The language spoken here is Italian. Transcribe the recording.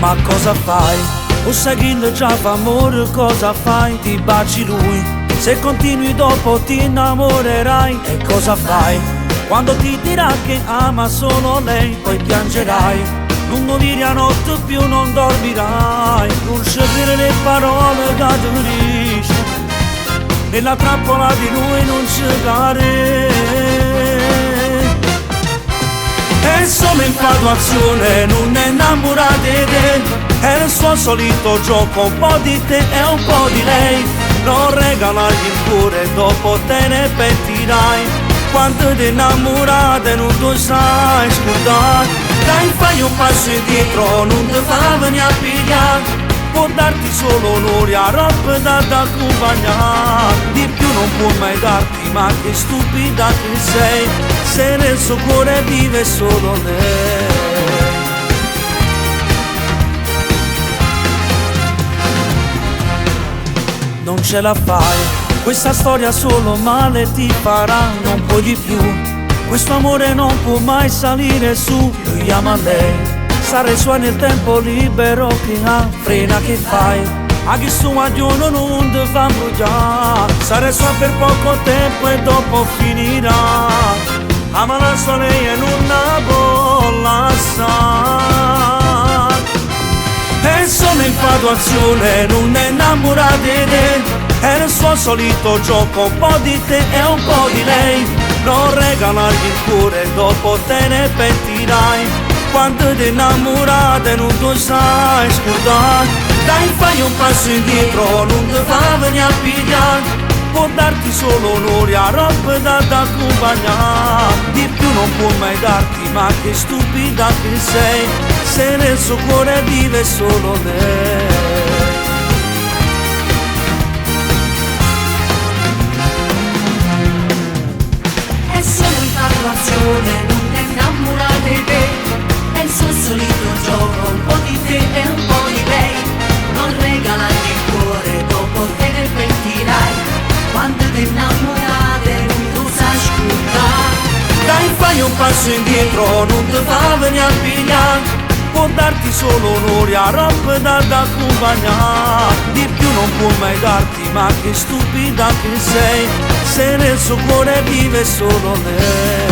Ma cosa fai? O sai che già fa amore, cosa fai? Ti baci lui, se continui dopo ti innamorerai. E cosa fai? Quando ti dirà che ama solo lei, poi piangerai. Non dire a notte più, non dormirai. Non scegliere le parole che ti dici, nella trappola di lui non cercare. È solo infatuazione, non è innamorata di te. È il suo solito gioco, un po' di te e un po' di lei. Non regalargli il cuore, dopo te ne pentirai. Quando ti innamorate non tu sai scordare. Dai, fai un passo indietro, non ti fa venire a pigliare. Può darti solo onore a roba da accompagnare. Di più non può mai darti, ma che stupida che sei, se nel suo cuore vive solo lei. Non ce la fai, questa storia solo male ti farà, non puoi di più. Questo amore non può mai salire su, lui ama lei. Sarai sua nel tempo libero che ha, frena che fai? A chi su giorno non ti fa bruciare. Sarai sua per poco tempo e dopo finirà. Ama la sua lei e non la può lasciare. È solo infatuazione, non è innamorata di te. È il suo solito gioco, un po' di te e un po' di lei. Non regalargli il cuore, dopo te ne pentirai. Quando ti innamorate non tu sai scordare. Dai, fai un passo indietro, non ti fa venire a pigliare. Può darti solo onore a roba da accompagnare. Di più non può mai darti, ma che stupida che sei, se nel suo cuore vive solo lei. È solo infatuazione, non è innamorata di te. È il suo solito gioco, un po' di te e un po' di lei. Non regalargli il cuore, dopo te ne pentirai. Quando ti innamorate non tu sai scordare. Dai, fai un passo indietro, non ti fa venire a pigliare. Può darti solo onore a roba da accompagnare. Di più non può mai darti, ma che stupida che sei, se nel suo cuore vive solo lei.